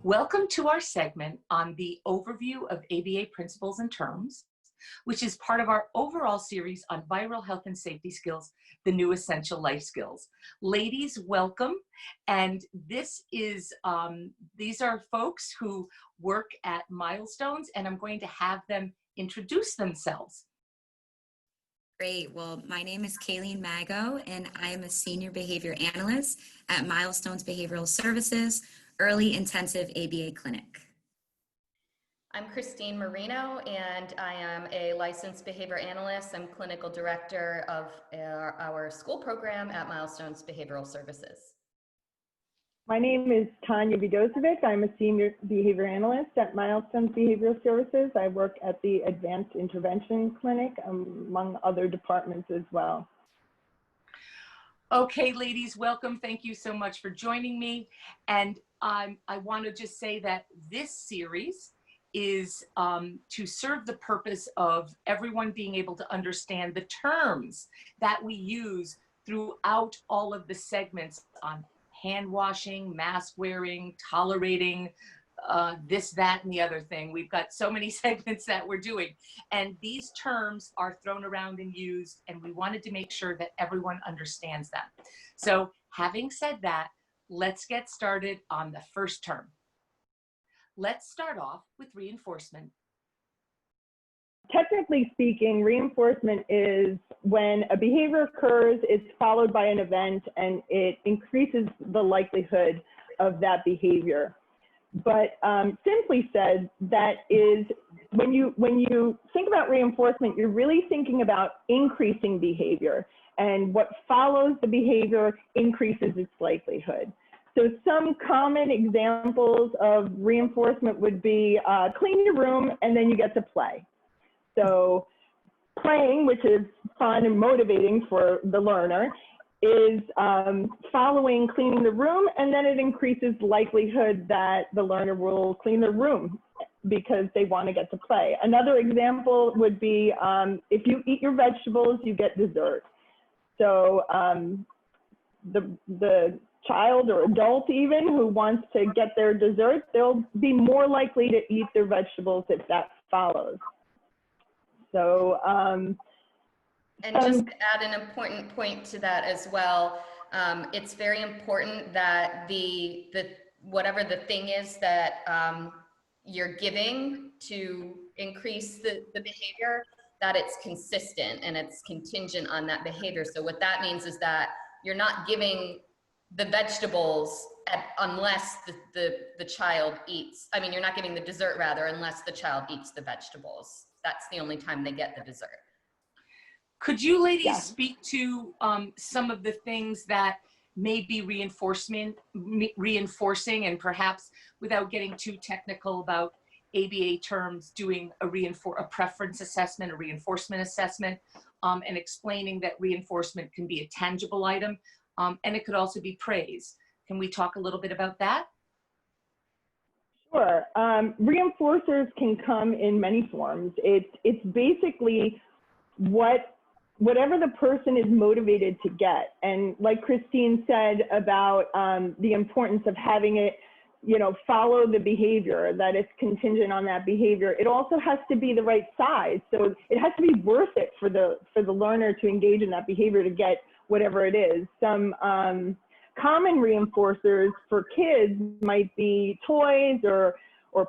Welcome to our segment on the overview of ABA principles and terms, which is part of our overall series on viral health and safety skills, the new essential life skills. Ladies, welcome. And this is, these are folks who work at Milestones, and I'm going to have them introduce themselves. Great. Well, my name is Kayleen Mago, and I am a Senior Behavior Analyst at Milestones Behavioral Services Early Intensive ABA Clinic. I'm Christine Marino, and I am a licensed behavior analyst. I'm clinical director of our school program at Milestones Behavioral Services. My name is Tanya Vidosevic. I'm a senior behavior analyst at Milestones Behavioral Services. I work at the Advanced Intervention Clinic, among other departments as well. Okay, ladies, welcome. Thank you so much for joining me. And I want to just say that this series is to serve the purpose of everyone being able to understand the terms that we use throughout all of the segments on hand washing, mask wearing, tolerating, this, that, and the other thing. We've got so many segments that we're doing. And these terms are thrown around and used, and we wanted to make sure that everyone understands them. So having said that, let's get started on the first term. Let's start off with reinforcement. Technically speaking, reinforcement is when a behavior occurs, it's followed by an event, and it increases the likelihood of that behavior. But simply said, that is when you think about reinforcement, you're really thinking about increasing behavior, and what follows the behavior increases its likelihood. So some common examples of reinforcement would be clean your room and then you get to play. So playing, which is fun and motivating for the learner, is following cleaning the room, and then it increases likelihood that the learner will clean the room because they want to get to play. Another example would be if you eat your vegetables, you get dessert. So the child or adult even who wants to get their dessert, they'll be more likely to eat their vegetables if that follows. So, and just to add an important point to that as well, it's very important that whatever the thing is that you're giving to increase the behavior, that it's consistent and it's contingent on that behavior. So what that means is that you're not giving the vegetables unless the child eats. I mean, you're not giving the dessert rather unless the child eats the vegetables. That's the only time they get the dessert. Could you ladies speak to some of the things that may be reinforcing, and perhaps without getting too technical about ABA terms, doing a preference assessment, a reinforcement assessment, and explaining that reinforcement can be a tangible item, and it could also be praise. Can we talk a little bit about that? Sure. Reinforcers can come in many forms. It's basically whatever the person is motivated to get. And like Christine said about the importance of having it, follow the behavior, that it's contingent on that behavior. It also has to be the right size. So it has to be worth it for the learner to engage in that behavior to get whatever it is. Some common reinforcers for kids might be toys or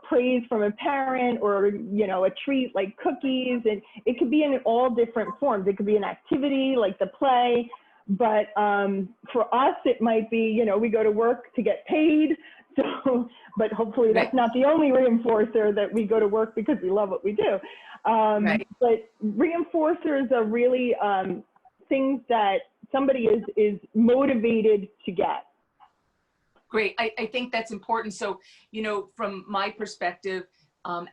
praise from a parent, or a treat like cookies, and it could be in all different forms. It could be an activity like the play, but for us it might be we go to work to get paid. So, but hopefully that's not the only reinforcer, that we go to work because we love what we do. But reinforcers are really things that somebody is motivated to get. Great. I think that's important. So, from my perspective,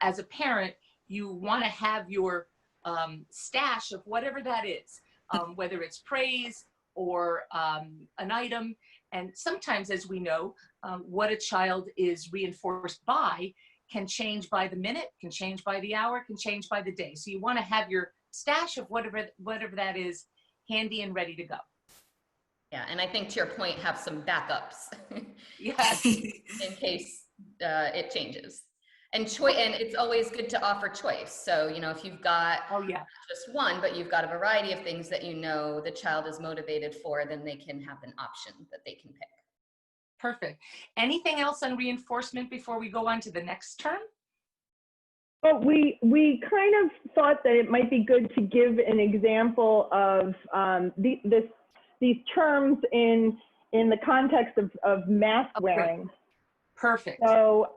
as a parent, you want to have your stash of whatever that is, whether it's praise or an item. And sometimes, as we know, what a child is reinforced by can change by the minute, can change by the hour, can change by the day. So you want to have your stash of whatever that is handy and ready to go. Yeah, and I think to your point, have some backups. Yes. In case it changes. And it's always good to offer choice. So, you know, if you've got Oh, yeah. just one, but you've got a variety of things that you know the child is motivated for, then they can have an option that they can pick. Perfect. Anything else on reinforcement before we go on to the next term? Well, we kind of thought that it might be good to give an example of these terms in the context of mask wearing. Perfect. So,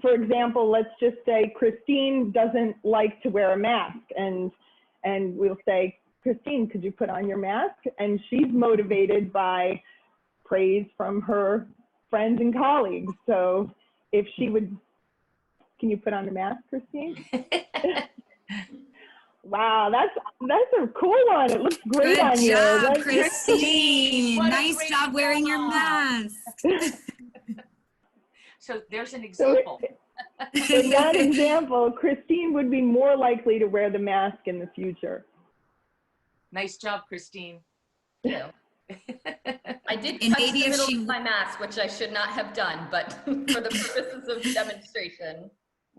for example, let's just say Christine doesn't like to wear a mask, and we'll say, Christine, could you put on your mask? And she's motivated by praise from her friends and colleagues. So if she would, can you put on the mask, Christine? Wow, that's a cool one. It looks great Good on you. job, That's Christine. What a Nice great job wearing your job. mask. So there's an So example. in that example, Christine would be more likely to wear the mask in the future. Nice job, Christine. Yeah. I did And touch maybe the if middle she- of my mask, which I should not have done, but for the purposes of demonstration.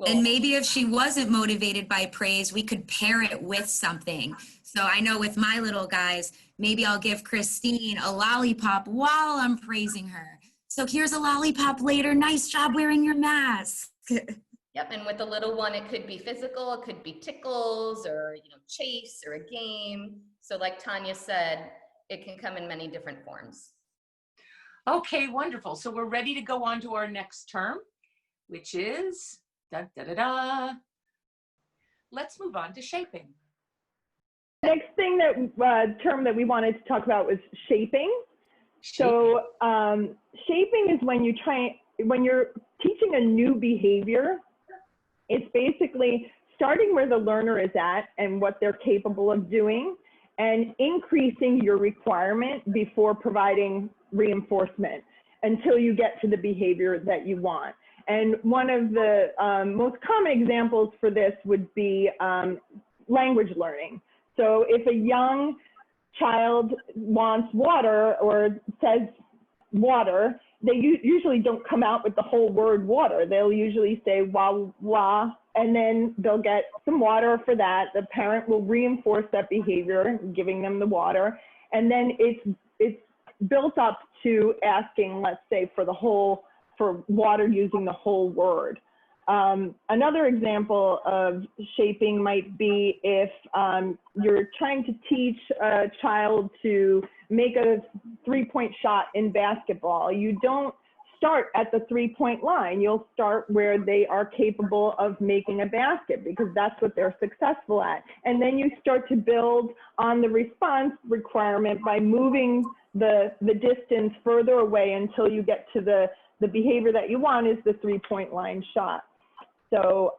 And maybe if she wasn't motivated by praise, we could pair it with something. So I know with my little guys, maybe I'll give Christine a lollipop while I'm praising her. So here's a lollipop later. Nice job wearing your mask. Yep, and with the little one, it could be physical, it could be tickles, or chase, or a game. So like Tanya said, it can come in many different forms. Okay, wonderful. So we're ready to go on to our next term, which is Let's move on to shaping. Next thing term that we wanted to talk about was shaping. So shaping is when you're teaching a new behavior. It's basically starting where the learner is at and what they're capable of doing, and increasing your requirement before providing reinforcement until you get to the behavior that you want. And one of the most common examples for this would be language learning. So if a young child wants water or says water, they usually don't come out with the whole word water. They'll usually say wah, wah, and then they'll get some water for that. The parent will reinforce that behavior, giving them the water. And then it's built up to asking, let's say, for water using the whole word. Another example of shaping might be if you're trying to teach a child to make a three-point shot in basketball. You don't start at the three-point line. You'll start where they are capable of making a basket, because that's what they're successful at. And then you start to build on the response requirement by moving the distance further away until you get to the behavior that you want is the three-point line shot. So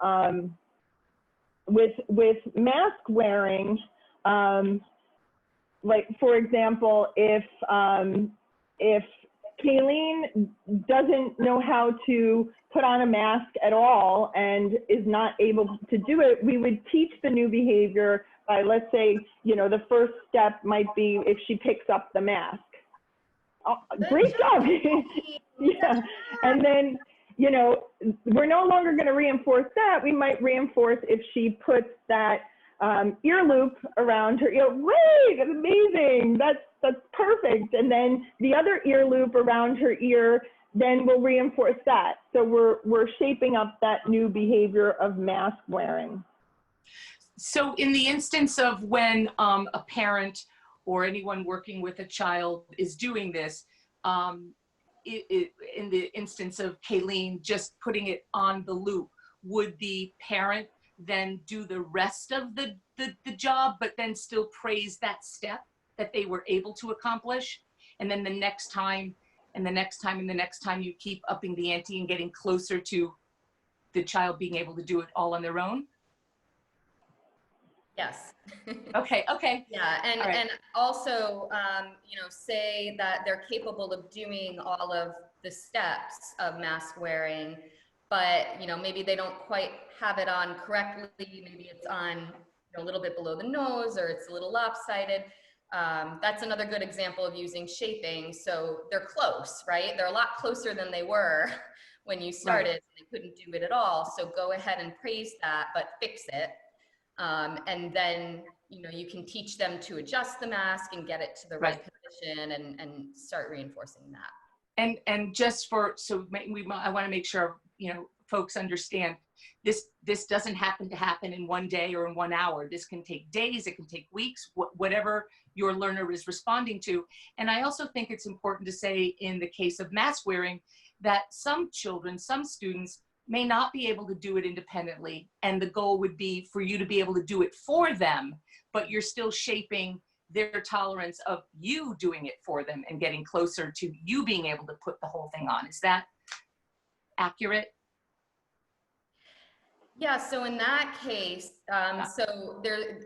with mask wearing, like for example, if Kayleen doesn't know how to put on a mask at all and is not able to do it, we would teach the new behavior by, let's say, the first step might be if she picks up the mask. Oh, great job. Yeah. And then, we're no longer going to reinforce that. We might reinforce if she puts that ear loop around her ear. Great, amazing. That's perfect. And then the other ear loop around her ear, then we'll reinforce that. So we're shaping up that new behavior of mask wearing. So in the instance of when a parent or anyone working with a child is doing this, in the instance of Kayleen just putting it on the loop, would the parent then do the rest of the job, but then still praise that step that they were able to accomplish? And then the next time, and the next time, and the next time, you keep upping the ante and getting closer to the child being able to do it all on their own? Yes. Okay. Yeah, and also, say that they're capable of doing all of the steps of mask wearing, but maybe they don't quite have it on correctly. Maybe it's on a little bit below the nose, or it's a little lopsided. That's another good example of using shaping. So they're close, right? They're a lot closer than they were, when you started. They couldn't do it at all. So go ahead and praise that, but fix it. And then, you know, you can teach them to adjust the mask and get it to the right position and start reinforcing that. And just for, so I want to make sure, you know, folks understand this doesn't happen in one day or in 1 hour. This can take days, it can take weeks, whatever your learner is responding to. And I also think it's important to say, in the case of mask wearing, that some children, some students may not be able to do it independently. And the goal would be for you to be able to do it for them, but you're still shaping their tolerance of you doing it for them and getting closer to you being able to put the whole thing on. Is that accurate? Yeah, so in that case, so there,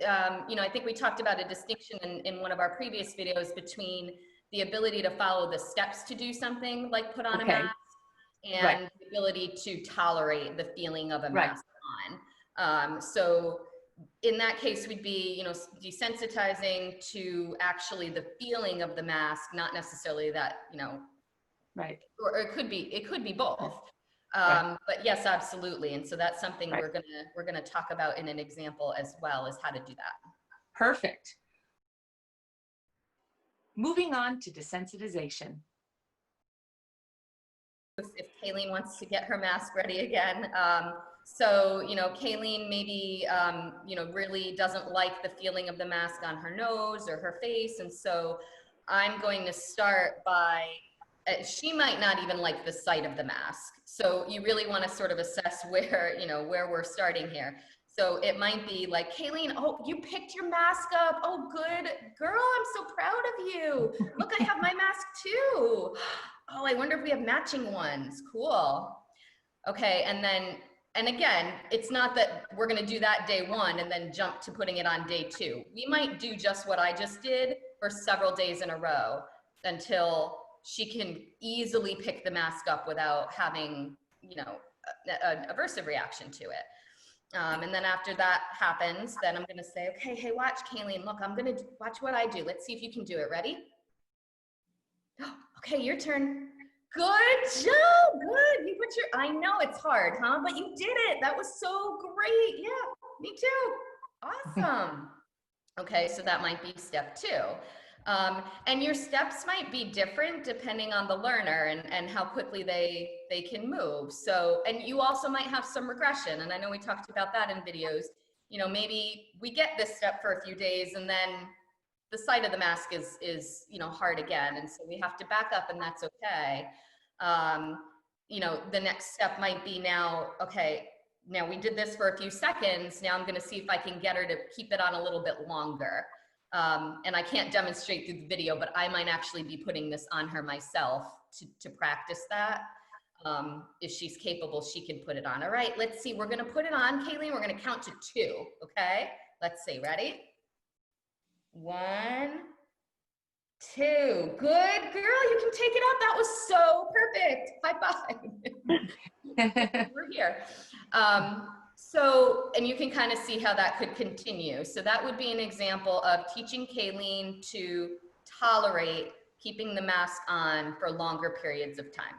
you know, I think we talked about a distinction in one of our previous videos between the ability to follow the steps to do something like put on a mask and the ability to tolerate the feeling of a mask on. So in that case, we'd be, you know, desensitizing to actually the feeling of the mask, not necessarily that, you know, or it could be both. But yes, absolutely. And so that's something we're gonna talk about in an example as well, as how to do that. Perfect. Moving on to desensitization. If Kayleen wants to get her mask ready again. So, you know, Kayleen maybe, you know, really doesn't like the feeling of the mask on her nose or her face. And so I'm going to start by, she might not even like the sight of the mask. So you really want to sort of assess where, you know, where we're starting here. So it might be like, Kayleen, oh, you picked your mask up. Oh, good girl. I'm so proud of you. Look, I have my mask too. Oh, I wonder if we have matching ones. Cool. Okay. And then, and again, it's not that we're going to do that day one and then jump to putting it on day two. We might do just what I just did for several days in a row until she can easily pick the mask up without having, you know, an aversive reaction to it. And then after that happens, then I'm going to say, okay, hey, watch, Kayleen, look, I'm going to watch what I do. Let's see if you can do it. Ready? Okay, your turn. Good job. Good. You put your, I know it's hard, huh? But you did it. That was so great. Yeah, me too. Awesome. Okay, so that might be step two. And your steps might be different depending on the learner and how quickly they can move. So, and you also might have some regression. And I know we talked about that in videos. You know, maybe we get this step for a few days and then the sight of the mask is, you know, hard again. And so we have to back up, and that's okay. You know, the next step might be now, okay, now we did this for a few seconds. Now I'm going to see if I can get her to keep it on a little bit longer. And I can't demonstrate through the video, but I might actually be putting this on her myself to practice that. If she's capable, she can put it on. All right, let's see. We're going to put it on, Kayleen. We're going to count to 2. Okay, let's see. Ready? 1, 2. Good girl. You can take it out. That was so perfect. High five. We're here. So, and you can kind of see how that could continue. So that would be an example of teaching Kayleen to tolerate keeping the mask on for longer periods of time.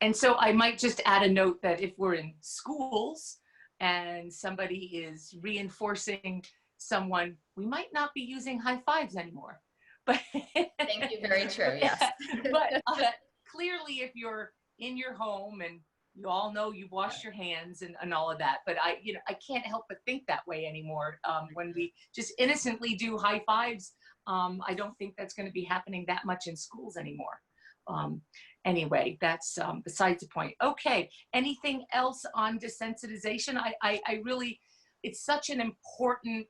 And so I might just add a note that if we're in schools and somebody is reinforcing someone, we might not be using high fives anymore. But thank you, very true, yes. But clearly if you're in your home and you all know you've washed your hands and all of that, but I can't help but think that way anymore. When we just innocently do high fives, I don't think that's going to be happening that much in schools anymore. Anyway, that's besides the point. Okay, anything else on desensitization? I really, it's such an important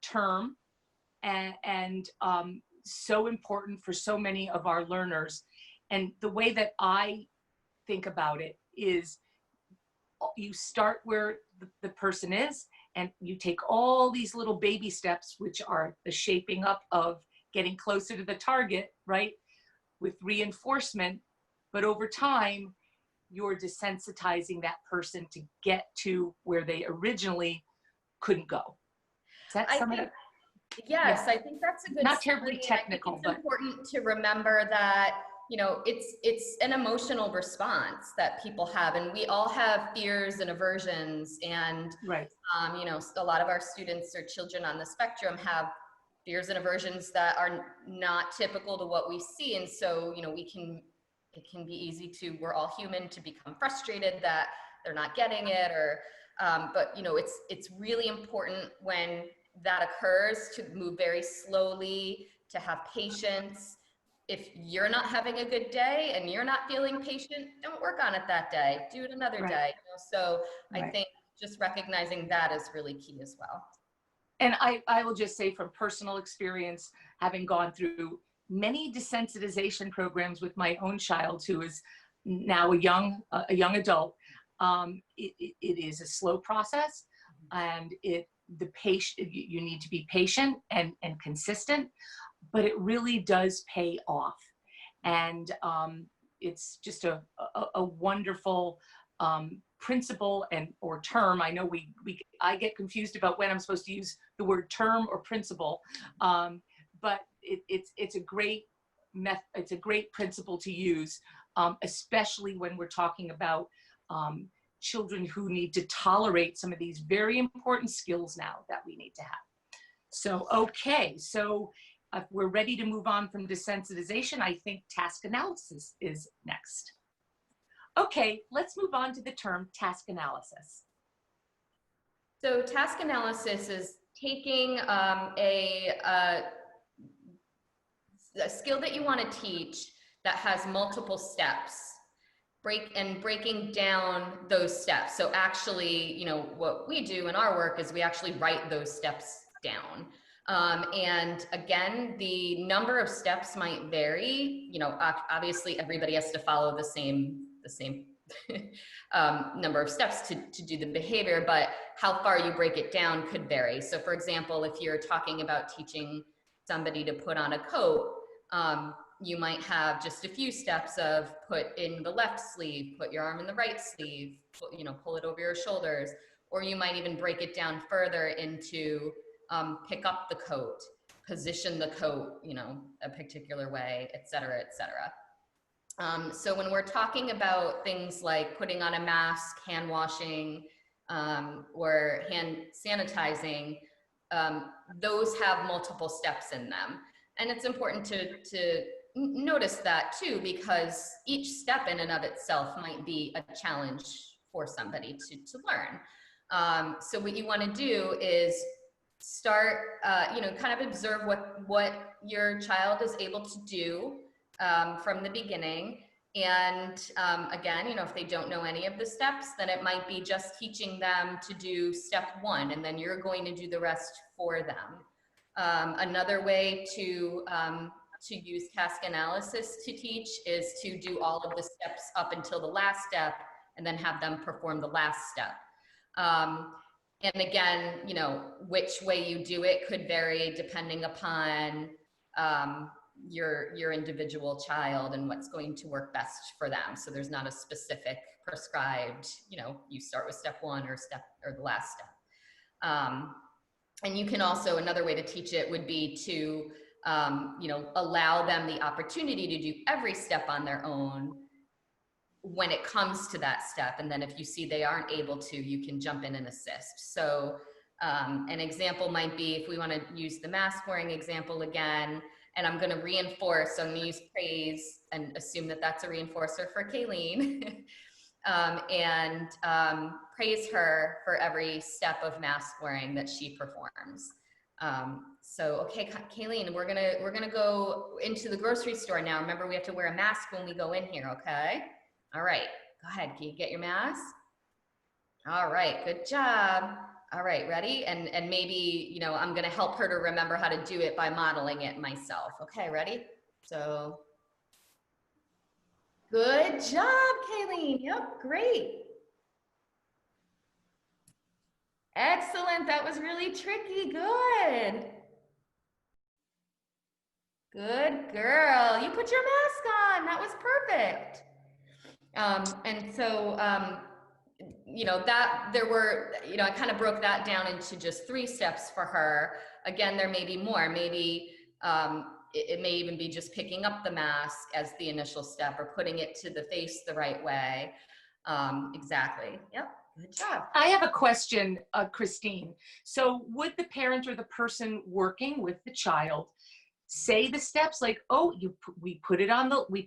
term and so important for so many of our learners. And the way that I think about it is you start where the person is and you take all these little baby steps, which are the shaping up of getting closer to the target, right? With reinforcement, but over time, you're desensitizing that person to get to where they originally couldn't go. Is that something? Yes, I think that's a good Not terribly technical, but it's important to remember that you know, it's an emotional response that people have, and we all have fears and aversions, and Right. you know, a lot of our students or children on the spectrum have fears and aversions that are not typical to what we see. And so, you know, it can be easy to, we're all human, to become frustrated that they're not getting it, or, but you know, it's really important when that occurs to move very slowly, to have patience. If you're not having a good day and you're not feeling patient, don't work on it that day. Do it another Right. day. You know? So I Right. think just recognizing that is really key as well. And I will just say from personal experience, having gone through many desensitization programs with my own child, who is now a young adult, it is a slow process, and you need to be patient and consistent, but it really does pay off. And it's just a wonderful principle or term. I know I get confused about when I'm supposed to use the word term or principle, but it's a great it's a great principle to use, especially when we're talking about children who need to tolerate some of these very important skills now that we need to have. So, okay, so if we're ready to move on from desensitization, I think task analysis is next. Okay, let's move on to the term task analysis. So task analysis is taking a skill that you want to teach that has multiple steps, breaking down those steps. So actually, you know, what we do in our work is we actually write those steps down. And again, the number of steps might vary. You know, obviously everybody has to follow the same number of steps to do the behavior, but how far you break it down could vary. So for example, if you're talking about teaching somebody to put on a coat, you might have just a few steps of put in the left sleeve, put your arm in the right sleeve, pull it over your shoulders, or you might even break it down further into pick up the coat, position the coat, you know, a particular way, et cetera, et cetera. So when we're talking about things like putting on a mask, hand washing, or hand sanitizing, those have multiple steps in them. And it's important to notice that too, because each step in and of itself might be a challenge for somebody to learn. So what you want to do is start, kind of observe what your child is able to do from the beginning. And again, you know, if they don't know any of the steps, then it might be just teaching them to do step one, and then you're going to do the rest for them. Another way to use task analysis to teach is to do all of the steps up until the last step, and then have them perform the last step. And again, you know, which way you do it could vary depending upon your individual child and what's going to work best for them. So there's not a specific prescribed, you know, you start with step one or the last step. And you can also, another way to teach it would be to, allow them the opportunity to do every step on their own when it comes to that step. And then if you see they aren't able to, you can jump in and assist. So an example might be, if we want to use the mask wearing example again, and I'm going to reinforce, so I'm going to use praise and assume that that's a reinforcer for Kayleen. And praise her for every step of mask wearing that she performs. So, okay, Kayleen, we're gonna go into the grocery store now. Remember, we have to wear a mask when we go in here, okay? All right, go ahead. Can you get your mask? All right, good job. All right, ready? And maybe, you know, I'm gonna help her to remember how to do it by modeling it myself. Okay, ready? So, good job, Kayleen. Yep, great. Excellent, that was really tricky, good. Good girl, you put your mask on, that was perfect. And so, I kind of broke that down into just 3 steps for her. Again, there may be more. Maybe It may even be just picking up the mask as the initial step, or putting it to the face the right way. Exactly. Yep. Good job. I have a question, Christine. So would the parent or the person working with the child say the steps like, oh, we put it on the, we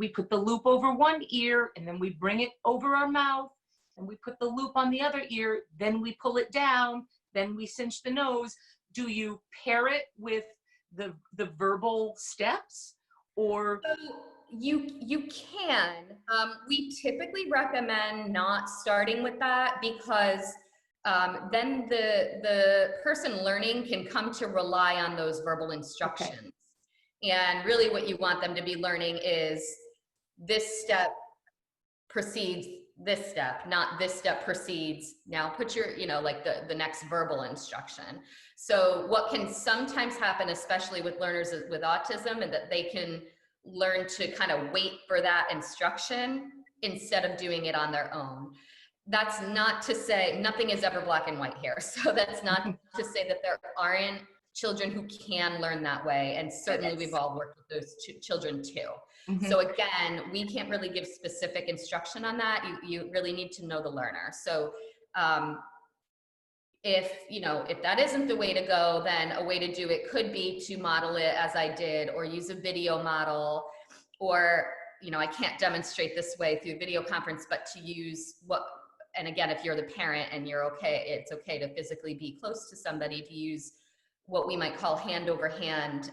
put the loop over one ear, and then we bring it over our mouth, and we put the loop on the other ear, then we pull it down, then we cinch the nose. Do you pair it with the verbal steps, or? So you can. We typically recommend not starting with that, because then the person learning can come to rely on those verbal instructions. Okay. And really what you want them to be learning is this step precedes this step, not this step precedes, now put your, like the next verbal instruction. So what can sometimes happen, especially with learners with autism, and that they can learn to kind of wait for that instruction instead of doing it on their own. That's not to say, nothing is ever black and white here. So that's not to say that there aren't children who can learn that way. And certainly we've all worked with those children too. Mm-hmm. So again, we can't really give specific instruction on that. You really need to know the learner. So if that isn't the way to go, then a way to do it could be to model it as I did, or use a video model, or, I can't demonstrate this way through video conference, but to use and again, if you're the parent and you're okay, it's okay to physically be close to somebody, to use what we might call hand over hand,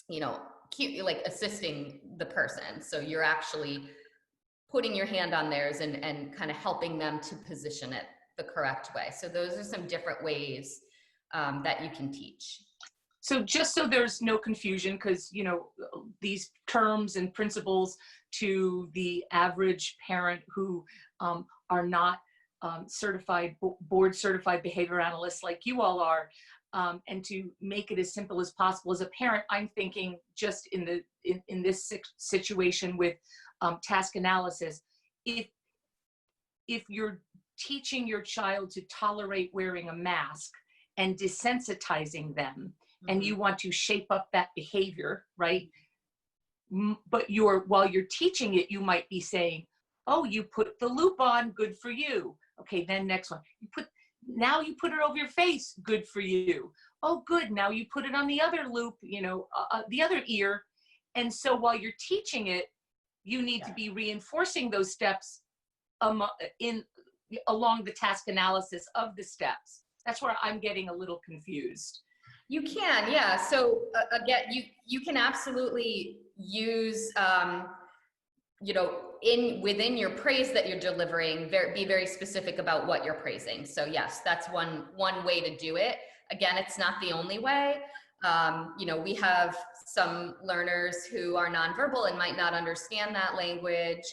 like assisting the person. So you're actually putting your hand on theirs and kind of helping them to position it the correct way. So those are some different ways that you can teach. So just so there's no confusion, because, these terms and principles to the average parent who are not board certified behavior analysts like you all are, and to make it as simple as possible as a parent, I'm thinking just in this situation with task analysis, if you're teaching your child to tolerate wearing a mask and desensitizing them, and you want to shape up that behavior, right? But while you're teaching it, you might be saying, oh, you put the loop on, good for you. Okay, then next one, now you put it over your face, good for you. Oh, good, now you put it on the other loop, the other ear. And so while you're teaching it, you need to be reinforcing those steps along the task analysis of the steps. That's where I'm getting a little confused. You can, yeah. So again, you can absolutely use, within your praise that you're delivering, be very specific about what you're praising. So yes, that's one way to do it. Again, it's not the only way. We have some learners who are nonverbal and might not understand that language.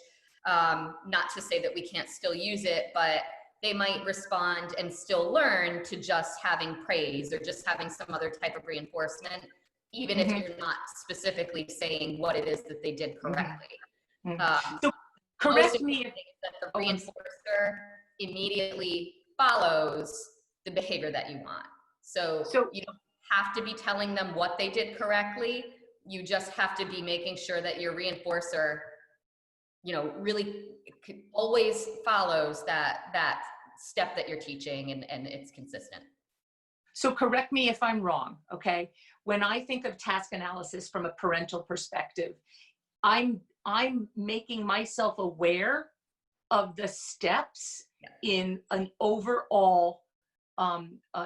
Not to say that we can't still use it, but they might respond and still learn to just having praise or just having some other type of reinforcement, even if you're not specifically saying what it is that they did correctly. So correct me if that the reinforcer immediately follows the behavior that you want. So you don't have to be telling them what they did correctly. You just have to be making sure that your reinforcer, really always follows that step that you're teaching, and it's consistent. So correct me if I'm wrong, okay? When I think of task analysis from a parental perspective, I'm making myself aware of the steps in an overall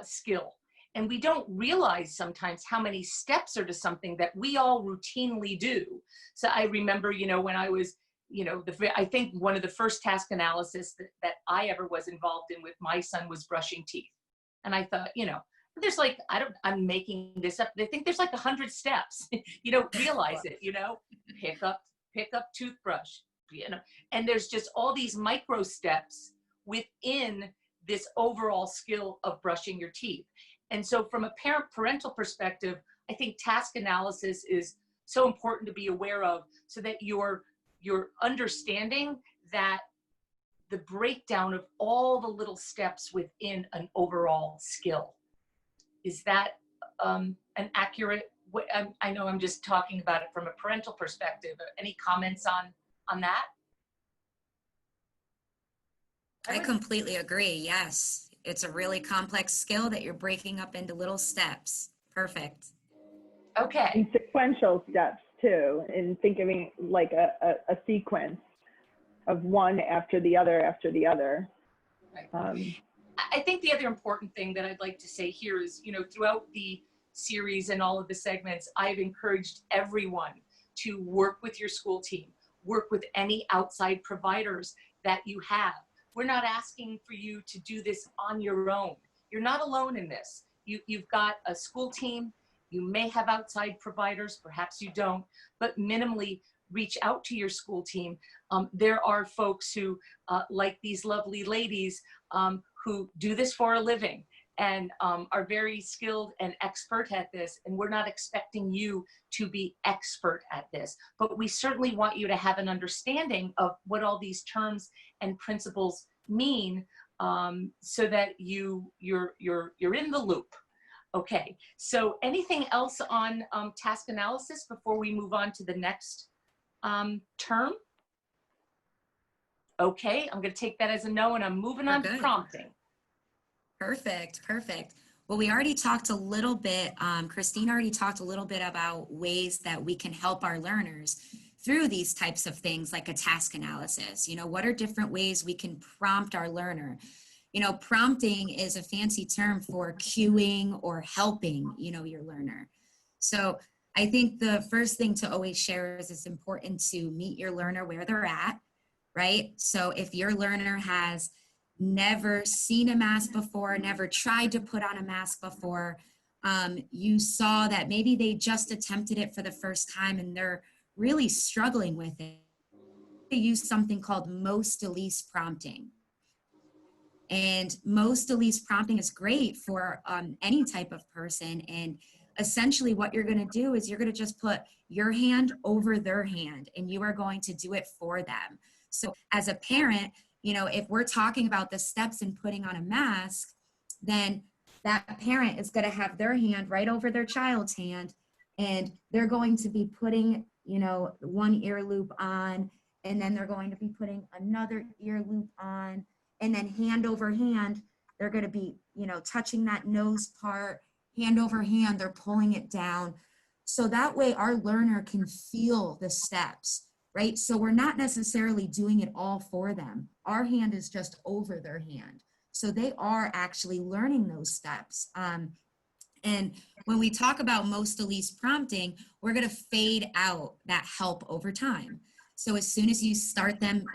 skill. And we don't realize sometimes how many steps are to something that we all routinely do. So I remember, when I was, I think one of the first task analysis that I ever was involved in with my son was brushing teeth. And I thought, there's like, I'm making this up. I think there's like 100 steps. You don't realize it, pick up toothbrush, and there's just all these micro steps within this overall skill of brushing your teeth. And so from a parental perspective, I think task analysis is so important to be aware of, so that you're understanding that the breakdown of all the little steps within an overall skill. Is that an accurate I know I'm just talking about it from a parental perspective. Any comments on that? I completely agree. Yes. It's a really complex skill that you're breaking up into little steps. Perfect. Okay. And sequential steps too, and thinking like a sequence of one after the other after the other. Right. I think the other important thing that I'd like to say here is, throughout the series and all of the segments, I've encouraged everyone to work with your school team, work with any outside providers that you have. We're not asking for you to do this on your own. You're not alone in this. You've got a school team. You may have outside providers, perhaps you don't, but minimally reach out to your school team. There are folks who, like these lovely ladies, who do this for a living and are very skilled and expert at this. And we're not expecting you to be expert at this, but we certainly want you to have an understanding of what all these terms and principles mean, so that you're in the loop. Okay, so anything else on task analysis before we move on to the next term? Okay, I'm going to take that as a no, and I'm moving on to prompting. Perfect, perfect. Well, we already talked a little bit, Christine already talked a little bit about ways that we can help our learners through these types of things like a task analysis. What are different ways we can prompt our learner? Prompting is a fancy term for cueing or helping, your learner. So I think the first thing to always share is it's important to meet your learner where they're at, right? So if your learner has never seen a mask before, never tried to put on a mask before, you saw that maybe they just attempted it for the first time and they're really struggling with it, they use something called most to least prompting. And most to least prompting is great for any type of person. And essentially what you're going to do is you're going to just put your hand over their hand and you are going to do it for them. So as a parent, if we're talking about the steps in putting on a mask, then that parent is going to have their hand right over their child's hand and they're going to be putting, one ear loop on, and then they're going to be putting another ear loop on. And then hand over hand, they're going to be, touching that nose part, hand over hand, they're pulling it down. So that way our learner can feel the steps, right? So we're not necessarily doing it all for them. Our hand is just over their hand. So they are actually learning those steps. And when we talk about most to least prompting, we're going to fade out that help over time. So as soon as you start them,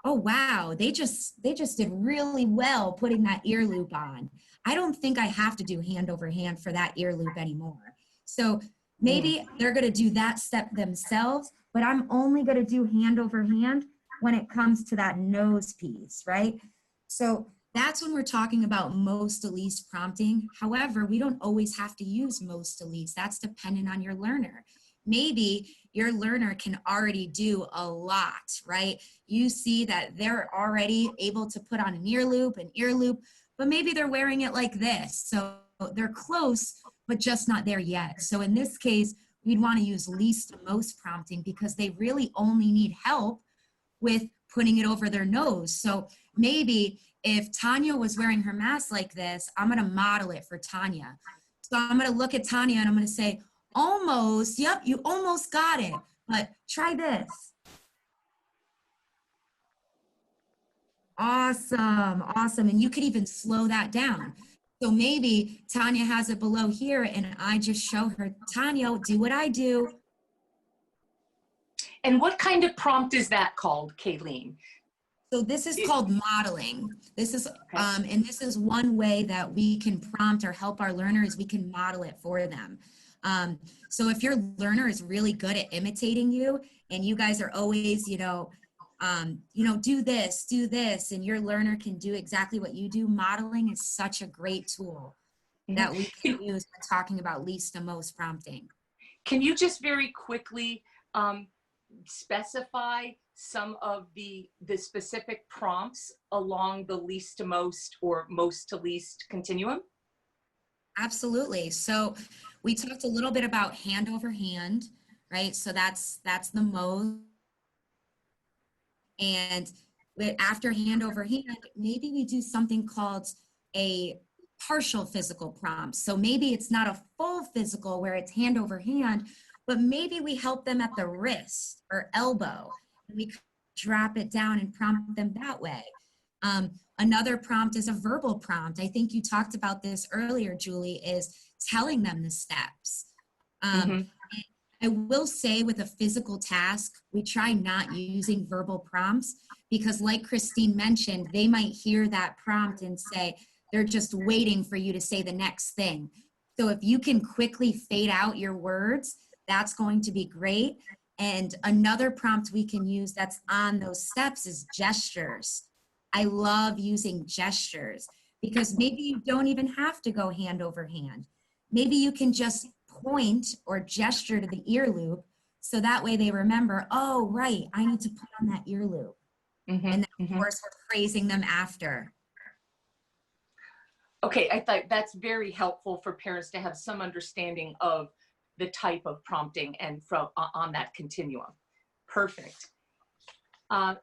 oh, wow, they just did really well putting that ear loop on. I don't think I have to do hand over hand for that ear loop anymore. So maybe they're going to do that step themselves, but I'm only going to do hand over hand when it comes to that nose piece, right? So that's when we're talking about most to least prompting. However, we don't always have to use most to least. That's dependent on your learner. Maybe your learner can already do a lot, right? You see that they're already able to put on an ear loop, but maybe they're wearing it like this. So they're close, but just not there yet. So in this case, we'd want to use least to most prompting because they really only need help with putting it over their nose. So maybe if Tanya was wearing her mask like this, I'm going to model it for Tanya. So I'm going to look at Tanya and I'm going to say, almost, yep, you almost got it, but try this. Awesome, awesome. And you could even slow that down. So maybe Tanya has it below here and I just show her, Tanya, do what I do. And what kind of prompt is that called, Kayleen? So this is called modeling. This is, and this is one way that we can prompt or help our learners, we can model it for them. So if your learner is really good at imitating you and you guys are always, do this, and your learner can do exactly what you do, modeling is such a great tool that we can use when talking about least to most prompting. Can you just very quickly specify some of the specific prompts along the least to most or most to least continuum? Absolutely. So we talked a little bit about hand over hand, right? So that's the most. And after hand over hand, maybe we do something called a partial physical prompt. So maybe it's not a full physical where it's hand over hand, but maybe we help them at the wrist or elbow, and we drop it down and prompt them that way. Another prompt is a verbal prompt. I think you talked about this earlier, Julie, is telling them the steps. Mhm. I will say with a physical task, we try not using verbal prompts because like Christine mentioned, they might hear that prompt and say, they're just waiting for you to say the next thing. So if you can quickly fade out your words, that's going to be great. And another prompt we can use that's on those steps is gestures. I love using gestures because maybe you don't even have to go hand over hand. Maybe you can just point or gesture to the ear loop so that way they remember, oh, right, I need to put on that ear loop. Mhm. And then, of Mhm. course, we're praising them after. Okay, I thought that's very helpful for parents to have some understanding of the type of prompting and from on that continuum. Perfect.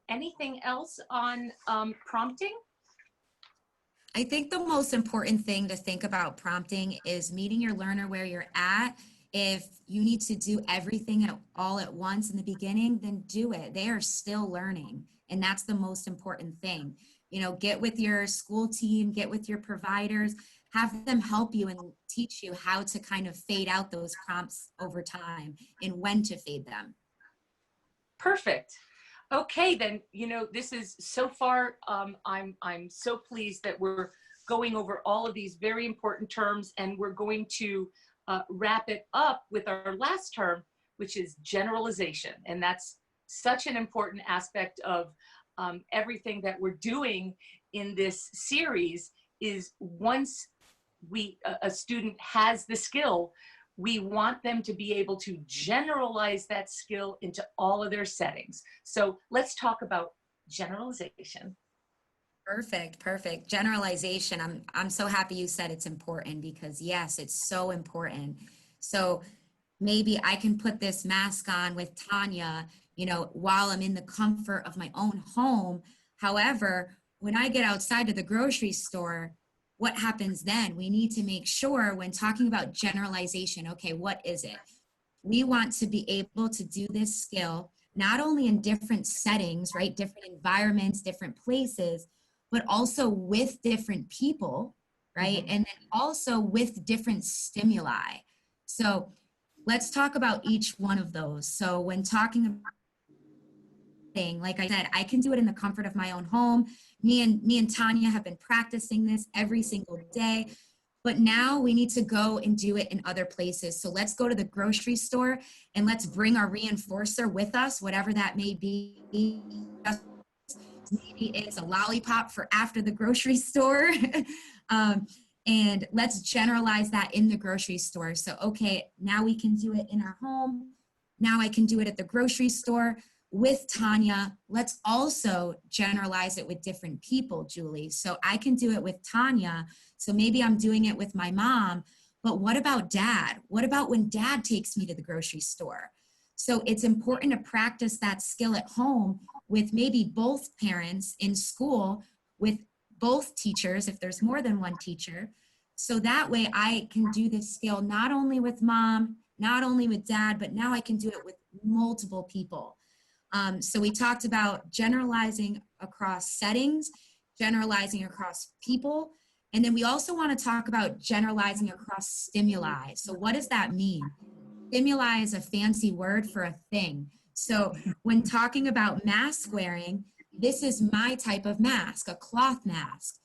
Anything else on prompting? I think the most important thing to think about prompting is meeting your learner where you're at. If you need to do everything all at once in the beginning, then do it. They are still learning. And that's the most important thing. You know, get with your school team, get with your providers, have them help you and teach you how to kind of fade out those prompts over time and when to fade them. Perfect. Okay, then, you know, this is so far, I'm so pleased that we're going over all of these very important terms, and we're going to wrap it up with our last term, which is generalization. And that's such an important aspect of everything that we're doing in this series is once a student has the skill, we want them to be able to generalize that skill into all of their settings. So let's talk about generalization. Perfect, perfect. Generalization. I'm so happy you said it's important because yes, it's so important. So maybe I can put this mask on with Tanya, you know, while I'm in the comfort of my own home. However, when I get outside to the grocery store, what happens then? We need to make sure when talking about generalization, okay, what is it? We want to be able to do this skill not only in different settings, right? Different environments, different places, but also with different people, right? Mhm. And then also with different stimuli. So let's talk about each one of those. So when talking like I said, I can do it in the comfort of my own home. Me and Tanya have been practicing this every single day. But now we need to go and do it in other places. So let's go to the grocery store and let's bring our reinforcer with us, whatever that may be. Maybe it's a lollipop for after the grocery store. And let's generalize that in the grocery store. So, okay, now we can do it in our home. Now I can do it at the grocery store with Tanya. Let's also generalize it with different people, Julie. So I can do it with Tanya. So maybe I'm doing it with my mom, but what about dad? What about when dad takes me to the grocery store? So it's important to practice that skill at home with maybe both parents in school, with both teachers, if there's more than one teacher. So that way I can do this skill not only with mom, not only with dad, but now I can do it with multiple people. So we talked about generalizing across settings, generalizing across people, and then we also want to talk about generalizing across stimuli. So what does that mean? Stimuli is a fancy word for a thing. So when talking about mask wearing, this is my type of mask, a cloth mask.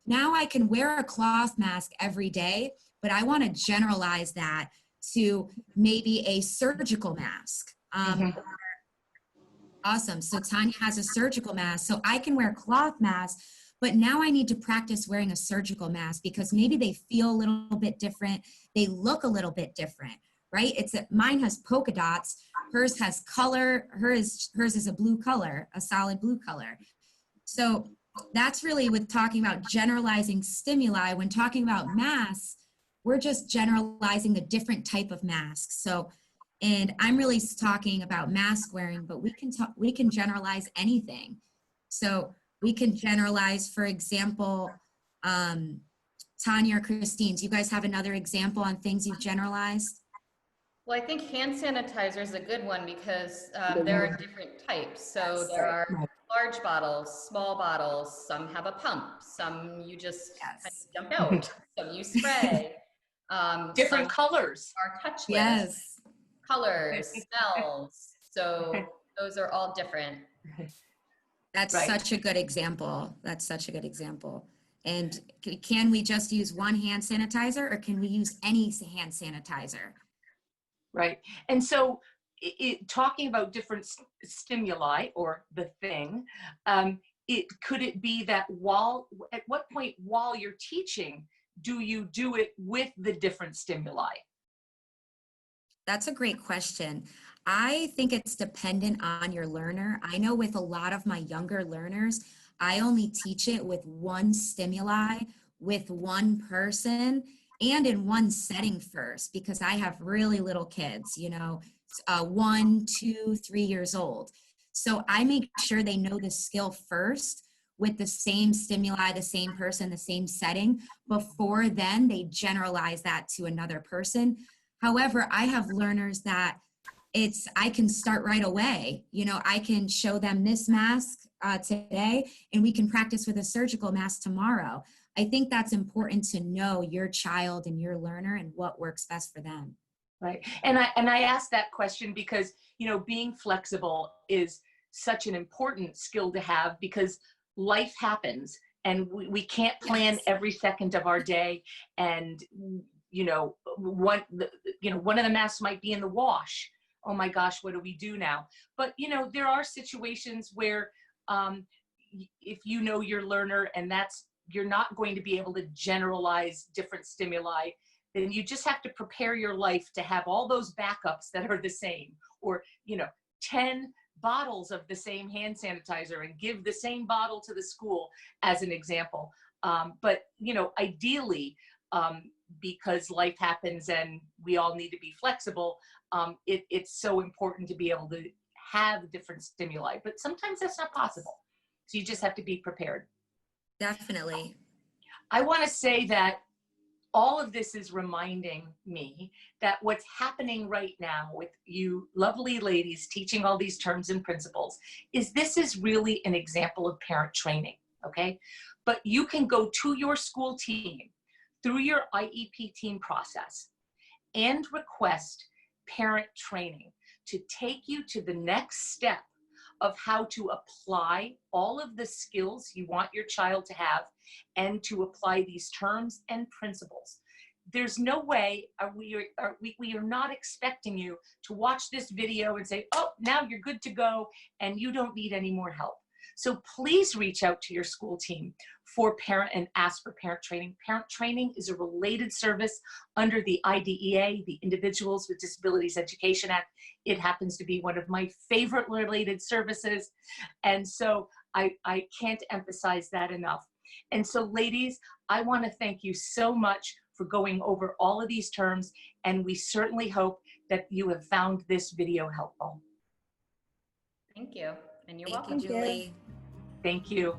Now I can wear a cloth mask every day, but I want to generalize that to maybe a surgical mask. Mhm. Awesome. So Tanya has a surgical mask. So I can wear cloth masks, but now I need to practice wearing a surgical mask because maybe they feel a little bit different. They look a little bit different, right? Mine has polka dots. Hers has color. Hers is a blue color, a solid blue color. So that's really with talking about generalizing stimuli. When talking about masks, we're just generalizing the different type of masks. So, and I'm really talking about mask wearing, but we can generalize anything. So we can generalize, for example, Tanya or Christine, do you guys have another example on things you've generalized? Well, I think hand sanitizer is a good one because there are different types. So there are large bottles, small bottles, some have a pump, some you just kind of dump out, some you spray. Different some colors. are touchless, Yes. colors, smells. So those are all different. That's Right. such a good example. That's such a good example. And can we just use one hand sanitizer, or can we use any hand sanitizer? Right. And so talking about different stimuli or the thing, could it be that at what point while you're teaching, do you do it with the different stimuli? That's a great question. I think it's dependent on your learner. I know with a lot of my younger learners, I only teach it with one stimuli, with one person, and in one setting first, because I have really little kids, 1, 2, 3 years old. So I make sure they know the skill first with the same stimuli, the same person, the same setting. Before then, they generalize that to another person. However, I have learners that I can start right away. I can show them this mask today, and we can practice with a surgical mask tomorrow. I think that's important to know your child and your learner and what works best for them. Right. And I asked that question because, being flexible is such an important skill to have, because life happens and we can't plan every second of our day. And, one of the masks might be in the wash. Oh my gosh, what do we do now? But, there are situations where if you know your learner and you're not going to be able to generalize different stimuli, then you just have to prepare your life to have all those backups that are the same, or 10 bottles of the same hand sanitizer and give the same bottle to the school as an example. But ideally, because life happens and we all need to be flexible, it's so important to be able to have different stimuli, but sometimes that's not possible. So you just have to be prepared. Definitely. I want to say that all of this is reminding me that what's happening right now with you lovely ladies teaching all these terms and principles this is really an example of parent training, okay? But you can go to your school team through your IEP team process and request parent training to take you to the next step of how to apply all of the skills you want your child to have and to apply these terms and principles. There's no way we are not expecting you to watch this video and say, oh, now you're good to go and you don't need any more help. So please reach out to your school team for parent and ask for parent training. Parent training is a related service under the IDEA, the Individuals with Disabilities Education Act. It happens to be one of my favorite related services. And so I can't emphasize that enough. And so ladies, I want to thank you so much for going over all of these terms. And we certainly hope that you have found this video helpful. Thank you. And you're Thank welcome. you, Julie. Thank you.